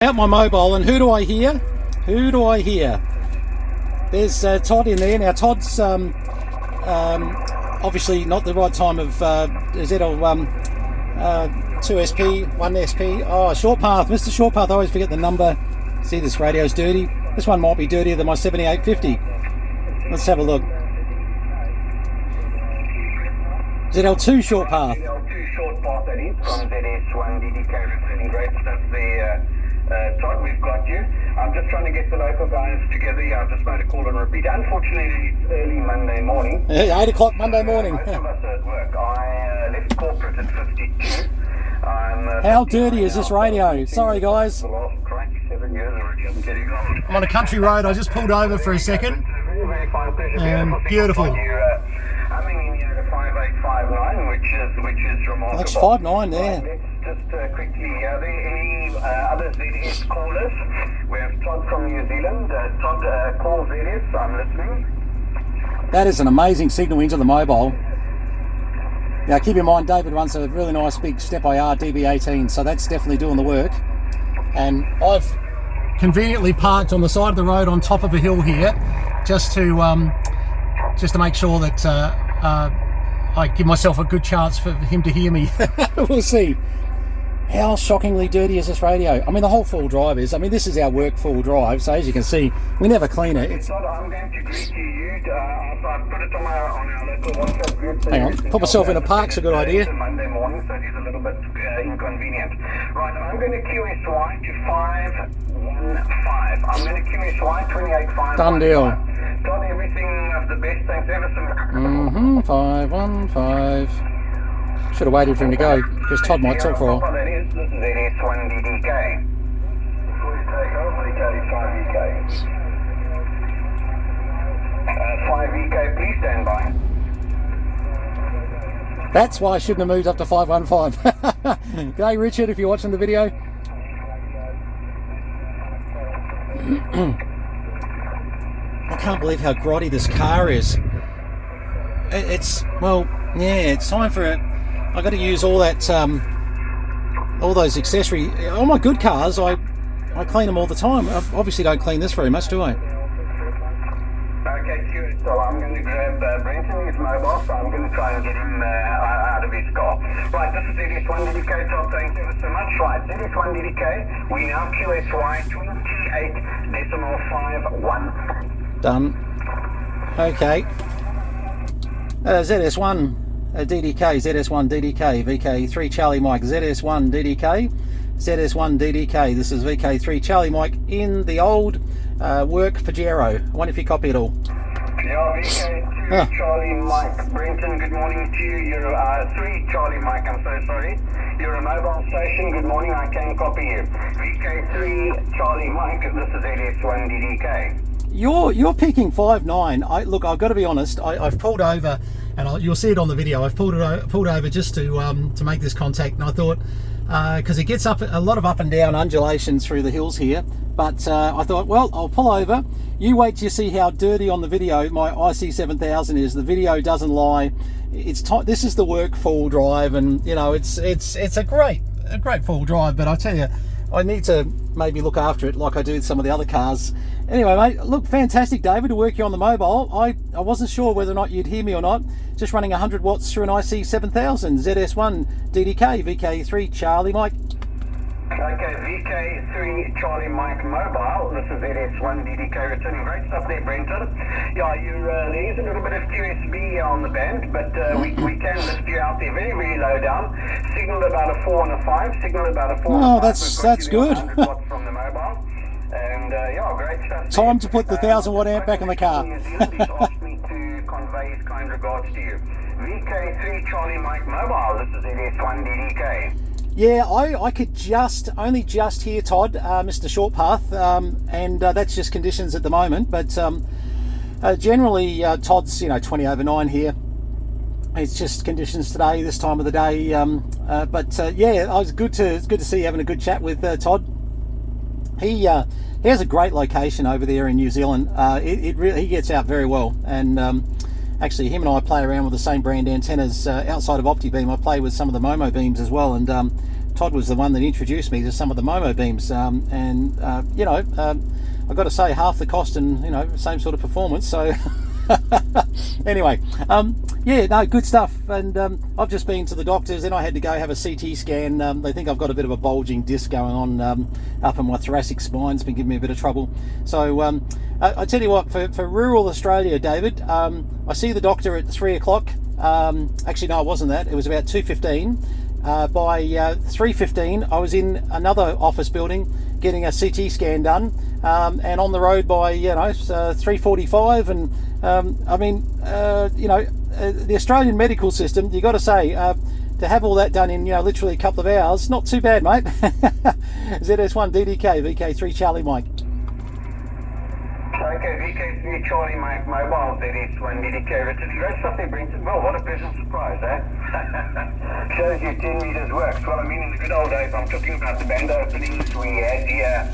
Out my mobile, and who do I hear? Who do I hear? There's Todd in there. Now Todd's obviously not the right time of ZL 2SP, 1SP. Oh, Short Path, Mr. Short Path. I always forget the number. See, this radio's dirty. This one might be dirtier than my 7850. Let's have a look. ZL2 Short Path. ZL2 Short Path, that is, from ZS1DDK, returning great stuff there. Todd, we've got you. I'm just trying to get the local guys together. Yeah, I've just made a call and repeat. Unfortunately, it's early Monday morning. 8 o'clock Monday morning. Most of us are at work. I left corporate at 52. How dirty is this radio? Sorry, guys. The last 7 years already. I'm getting old. I'm on a country road. I just pulled over for a second. Very, very fine pleasure. Beautiful. I'm in here at 5859, which is remarkable. That's 5.9 there. Let's just quickly, are there any other ZS callers? We have Todd from New Zealand. Todd, call ZS, I'm listening. That is an amazing signal into the mobile. Now keep in mind, David runs a really nice big Step IR DB18, so that's definitely doing the work. And I've conveniently parked on the side of the road on top of a hill here, just to make sure that I give myself a good chance for him to hear me. We'll see. How shockingly dirty is this radio? I mean, the whole full drive is. I mean, this is our work full drive, so as you can see, we never clean it. It's... Todd, I'm going to greet you. I've put it on our local WhatsApp group. Hang on, put myself in a park's a good idea. It's a Monday morning, so it is a little bit inconvenient. Right, I'm going to QSY to 515. I'm going to QSY 285. Done deal. Todd, everything of the best. Thanks ever so much. 515. Should have waited for him to go, because Todd might talk for a while. That is, this is ZS1DDK. Before you take off, VK3SMW. 5VK, please stand by. That's why I shouldn't have moved up to 515. G'day Richard, if you're watching the video. I can't believe how grotty this car is. It's, well, yeah, it's time for it. I got to use all that, all those accessory. All my good cars, I clean them all the time. I obviously don't clean this very much, do I? Okay, sure. So I'm going to grab Brenton, his mobile, so I'm going to try and get him out of his car. Right, this is ZS1DDK, Todd, thanks ever so much. Right, ZS1DDK, we now QSY 28.51. Done. Okay. ZS1 DDK, ZS1DDK, VK3 Charlie Mike, ZS1DDK, ZS1DDK. This is VK3 Charlie Mike in the old work Pajero. I wonder if you copy it all. Yeah, VK2 Charlie Mike. Brenton, good morning to you. You're 3 Charlie Mike, I'm so sorry. You're a mobile station, good morning, I can copy you. VK3 Charlie Mike, this is ZS1DDK. You're picking 5.9. Look, I've got to be honest. I've pulled over, and you'll see it on the video. I've pulled over just to make this contact, and I thought because it gets up a lot of up and down undulations through the hills here. But I thought, well, I'll pull over. You wait till you see how dirty on the video my IC7000 is. The video doesn't lie. This is the work full drive, and you know it's a great full drive. But I tell you, I need to maybe look after it like I do with some of the other cars. Anyway, mate, look, fantastic, David, to work you on the mobile. I wasn't sure whether or not you'd hear me or not. Just running 100 watts through an IC7000, ZS1DDK, VK3 Charlie Mike. Okay, VK3 Charlie Mike mobile. This is ZS1DDK returning. Great stuff there, Brenton. Yeah, there is a little bit of QSB on the band, but we can lift you out there very, very low down. Signal about a 4 and a 5. Signal about a 4 and a 5. Oh, that's good. 100 watts from the mobile. And yeah, great stuff. Time to put the 1,000 watt amp back in the car. New Zealand, he's asked me to convey his kind regards to you. VK3 Charlie Mike mobile. This is ZS1DDK. Yeah, I could only just hear Todd, Mr. Short Path, and that's just conditions at the moment. But generally, Todd's 20 over 9 here. It's just conditions today, this time of the day. Yeah, it was good to see you having a good chat with Todd. He has a great location over there in New Zealand. He gets out very well, and actually him and I play around with the same brand antennas outside of OptiBeam. I play with some of the Momo beams as well, and Todd was the one that introduced me to some of the Momo beams, and you know, I've got to say, half the cost and, you know, same sort of performance. So anyway, yeah, no, good stuff. And I've just been to the doctors, and I had to go have a CT scan. They think I've got a bit of a bulging disc going on up in my thoracic spine. It's been giving me a bit of trouble. So I tell you what, for rural Australia, David, I see the doctor at 3 o'clock. Actually, no, it wasn't that. It was about 2:15. By 3:15, I was in another office building getting a CT scan done, and on the road by 3:45. And I mean, you know, the Australian medical system, you got to say, to have all that done in, you know, literally a couple of hours, not too bad, mate. ZS1DDK, VK3 Charlie Mike. Okay, VK3 Charlie Mike Mobile, ZS1DDK returning. Great stuff there, Brenton. Well, what a pleasant surprise, eh? Shows you 10 meters works. Well, I mean, in the good old days, I'm talking about the band openings we had here.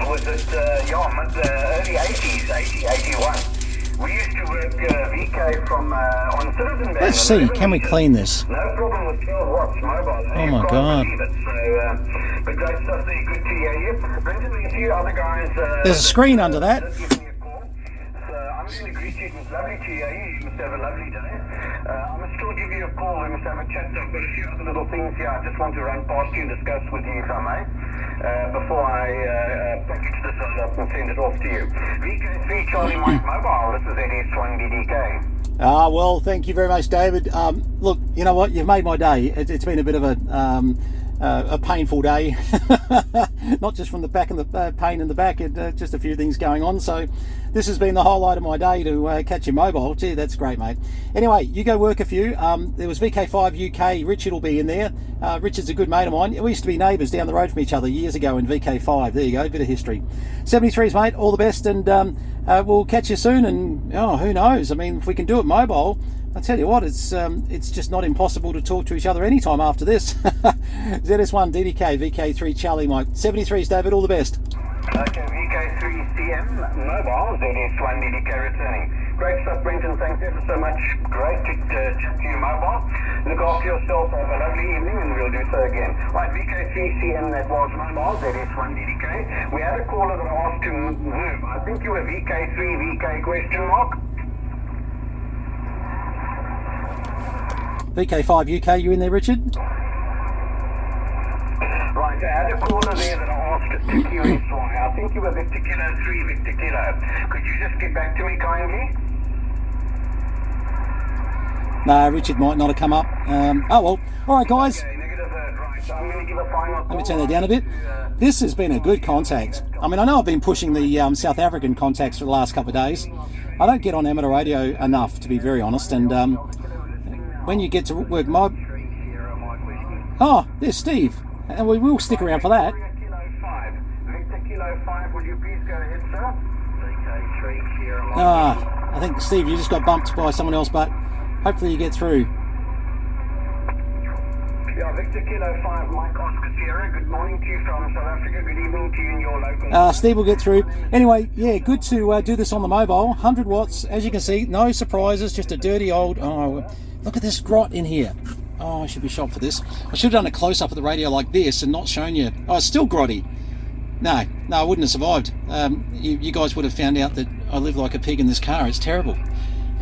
Was it, early 80s, 80, 81. We used to work VK from on Citizen Band. Let's see, can we clean this? No problem with 12 watts mobile. Oh my God. So, but great stuff there, good to hear you. Brenton, a few other guys. There's a screen under that. Give me a call. So I'm going to greet you. It's lovely to hear you. You must have a lovely day. I must still give you a call. We must have a chat. I've got a few other little things here I just want to run past you and discuss with you, if I may. Before I package this up and send it off to you. VK3 Charlie Mike Mobile, this is ZS1DDK. Well, thank you very much, David. Look, you know what? You've made my day. It's been a bit of a painful day, not just from the back and the pain in the back, just a few things going on. So this has been the highlight of my day to catch your mobile. Gee, that's great, mate. Anyway, you go work a few. There was VK5 UK. Richard will be in there. Richard's a good mate of mine. We used to be neighbours down the road from each other years ago in VK5. There you go, bit of history. 73s, mate, all the best, and we'll catch you soon. And who knows? I mean, if we can do it mobile, I tell you what, it's just not impossible to talk to each other anytime after this. ZS1DDK, VK3 Charlie Mike. 73s, David, all the best. Okay, VK3CM Mobile, ZS1DDK returning. Great stuff, Brenton. Thanks ever so much. Great to chat to you, mobile. Look after yourself. Have a lovely evening, and we'll do so again. Right, VK3CM, that was mobile, ZS1DDK. We had a caller that asked to move. I think you were VK3, VK question mark? VK5 UK, you in there, Richard? Right, I had a caller there that asked to QSY. I think you were Victor Kilo 3, Victor Kilo. Could you just get back to me kindly? No, Richard might not have come up. Oh well. All right, guys. Okay, negative right. So I'm going to give a final call. Let me turn that down a bit. This has been a good contact. I mean, I know I've been pushing the South African contacts for the last couple of days. I don't get on amateur radio enough, to be very honest. And when you get to work mob... Oh, there's Steve. And we will stick around for that. Victor Kilo 5, will you please go ahead, sir? I think, Steve, you just got bumped by someone else, but hopefully you get through. Yeah, Victor Kilo 5, Mike Oscar Sierra. Good morning to you from South Africa. Good evening to you in your local... Steve will get through. Anyway, yeah, good to do this on the mobile. 100 watts, as you can see. No surprises, just a dirty old... Oh, look at this grot in here. Oh, I should be shot for this. I should have done a close-up of the radio like this and not shown you. Oh, it's still grotty. No, I wouldn't have survived. You guys would have found out that I live like a pig in this car. It's terrible.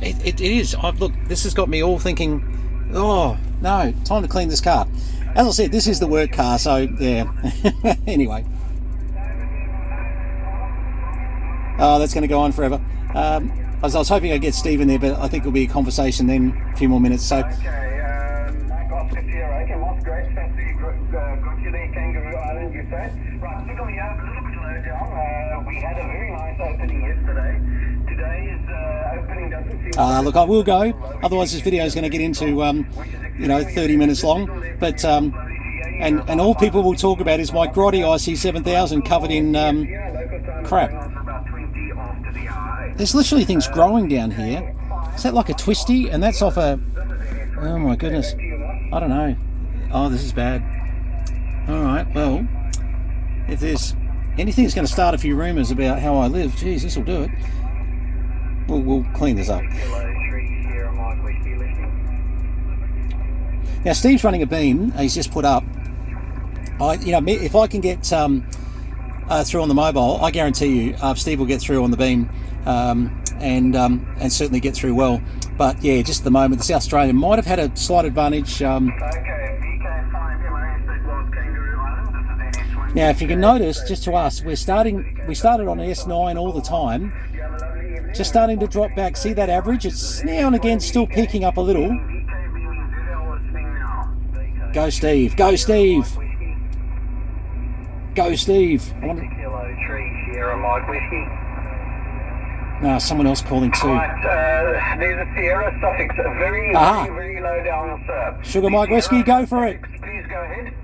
It is. Look, this has got me all thinking, oh, no, time to clean this car. As I said, this is the work car, so, yeah. Anyway. Oh, that's going to go on forever. I was hoping I'd get Steve in there, but I think it'll be a conversation then, a few more minutes. So. Okay. Okay, Moss, great stuff. Got you there, Kangaroo Island, you say? Right, stick on the up a little bit low down. We had a very nice opening yesterday. Today's opening doesn't seem... Look, I will go. Otherwise, this video is going to get into, 30 minutes long. But, and all people will talk about is my grotty IC7000 covered in crap. There's literally things growing down here. Is that like a twisty? And that's off a... Oh my goodness. I don't know. Oh, this is bad. Alright, well, if there's anything that's going to start a few rumours about how I live, geez, this will do it. We'll clean this up. Now, Steve's running a beam he's just put up, if I can get through on the mobile, I guarantee you Steve will get through on the beam, and certainly get through well. But yeah, just at the moment, the South Australian might have had a slight advantage. Now, if you can notice, just to us, we started on S9 all the time, just starting to drop back. See that average? It's now and again still peaking up a little. Go Steve, go Steve, go Steve. No, someone else calling too. Right, there's a Sierra suffix, very low down, sir. Sugar Mike Whiskey, go for it. Please go ahead.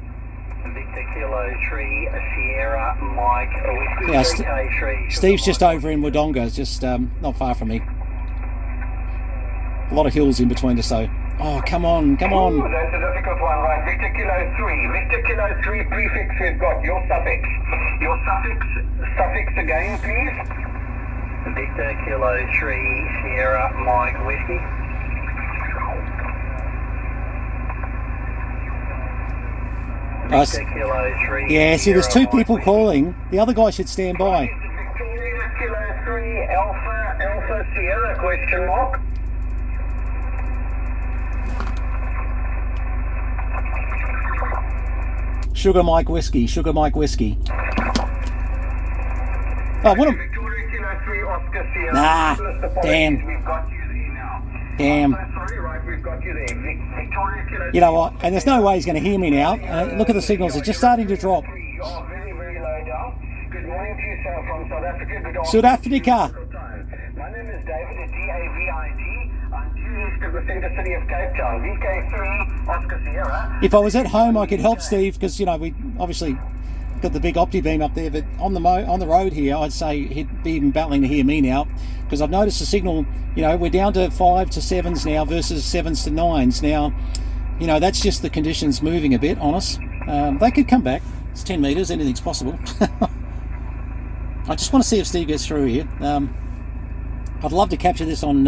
Victor Kilo 3, Sierra Mike Whiskey, Yeah, VK3. Steve's just over in Wodonga, just not far from me. A lot of hills in between us, so. Oh, come on, come on. Ooh, that's a difficult one, right? Victor Kilo 3. Victor Kilo 3 prefix, we've got your suffix. Your suffix again, please. Victor Kilo 3, Sierra Mike Whiskey. Victor Kilo 3. Yeah, see, there's two people calling. The other guy should stand by. Victoria Kilo 3, Alpha Sierra, question mark. Sugar Mike Whiskey, Sugar Mike Whiskey. Oh, what a... Victoria Kilo 3, Oscar Sierra. Nah, damn. We've got you there now. Damn. Sorry, right, we've got you there. Victoria Kilo 3. You know what? And there's no way he's going to hear me now. Look at the signals; they're just starting to drop. You are very, very low down. Good morning to you, sir, from South Africa. Good South Africa. My name is David, D-A-V-I-D. I'm due east of the centre city of Cape Town. VK3, Oscar Sierra. If I was at home, I could help Steve because, you know, we obviously got the big opti beam up there. But on the road here, I'd say he'd be even battling to hear me now because I've noticed the signal. You know, we're down to 5 to 7s now versus 7s to 9s now. You know, that's just the conditions moving a bit on us. They could come back. It's 10 metres. Anything's possible. I just want to see if Steve gets through here. I'd love to capture this on.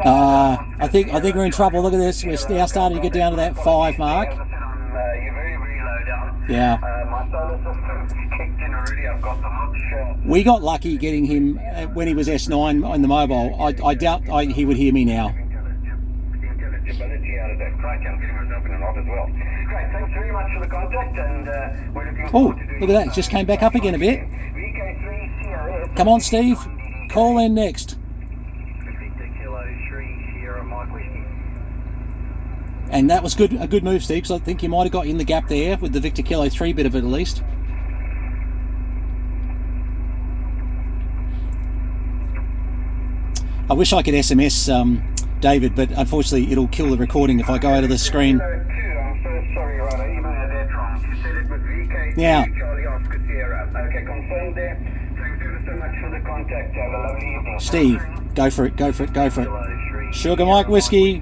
I think we're in trouble. Look at this. We're now starting to get down to that 5 mark. You're very, very low down. Yeah. My solar system's kicked in already. I've got the hot shell. We got lucky getting him when he was S9 on the mobile. I doubt he would hear me now. Intelligibility out of that. Crikey, I'm getting myself in a lot as well. Great, thanks very much for the contact, and we're looking Oh, forward to doing look at that. It just came back up again a bit. VK3 Come on, Steve. Call in next. Victor Kilo 3 Sierra Mike Whiskey. And that was good. A good move, Steve, because I think you might have got in the gap there with the Victor Kilo 3 bit of it at least. I wish I could SMS David, but unfortunately it'll kill the recording if I go out of the screen. I'm so sorry, right? I emailed that wrong. You said it was VK3 Yeah. Charlie Oscar Sierra. Okay, confirmed there. Thanks ever so much for the contact. Have a lovely evening. Steve, go for it, go for it, go for it. Sugar Mike Whiskey.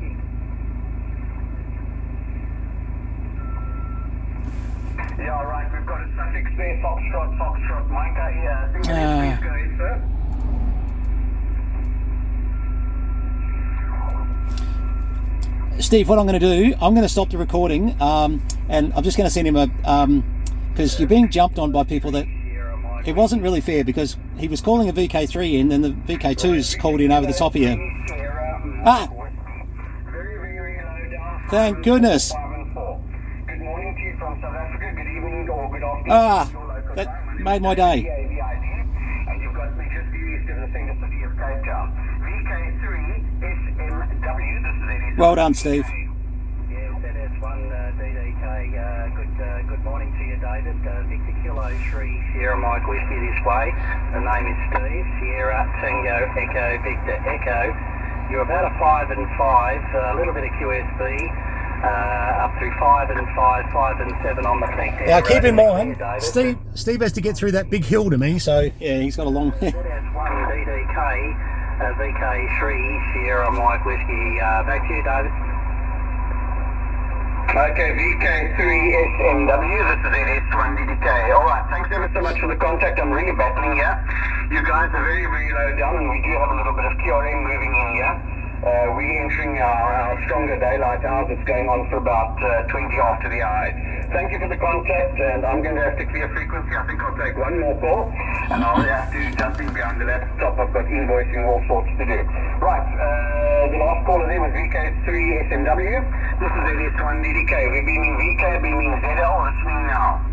Yeah, right. We've got a suffix there. Foxtrot, Micah. Yeah, please go ahead, sir. Steve, what I'm going to do, I'm going to stop the recording, and I'm just going to send him a, because you're being jumped on by people that, it wasn't really fair because he was calling a VK3 in, and the VK2's called in over the top of you. Ah! Thank goodness. Good morning to you from South Africa. Good evening or good afternoon. Ah, that made my day. And you've got me just east of the centre city of Cape Town. VK3SMW. This is it. Well done, Steve. Yeah, ZS1DDK. Good morning to you, David. Victor Kilo 3 Sierra Mike Whiskey this way. The name is Steve. Sierra Tango Echo Victor Echo. You're about a 5 and 5. A little bit of QSB. Up through 5 and 5, 5 and 7 on the peak. Now keep in mind, Steve has to get through that big hill to me, so yeah, he's got a long. ZS1DDK, VK3 Sierra Mike Whiskey. Back to you, David. Okay, VK3SMW, this is ZS1DDK. Alright, thanks ever so much for the contact. I'm really battling here. You guys are very, very low down, and we do have a little bit of QRM moving in here. We're entering our stronger daylight hours. It's going on for about 20 after the hour. thank you for the contact, and I'm going to have to clear frequency. I think I'll take one more call, and I'll have to jump in behind the laptop. I've got invoicing, all sorts to do. Right, the last caller there was VK3SMW. This is ZS1DDK. We're beaming VK, beaming ZL, listening now.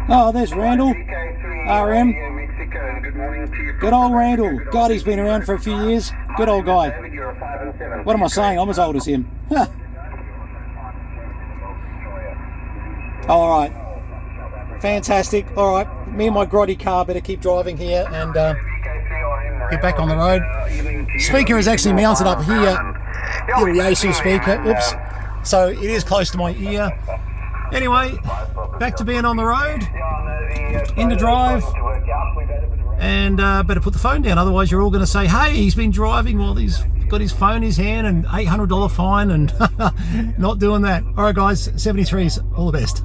Oh, there's Randall. RM. Mexico, good morning to you. Good old Randall. God, he's been around for a few years. Good old guy. What am I saying? I'm as old as him. All right. Fantastic. All right. Me and my grotty car better keep driving here and get back on the road. Speaker is actually mounted up here. Little Yasu speaker. Oops. So it is close to my ear. Anyway, back to being on the road. Into drive. And better put the phone down, otherwise you're all going to say, hey, he's been driving while he's got his phone in his hand and $800 fine and not doing that. All right, guys, 73s, all the best.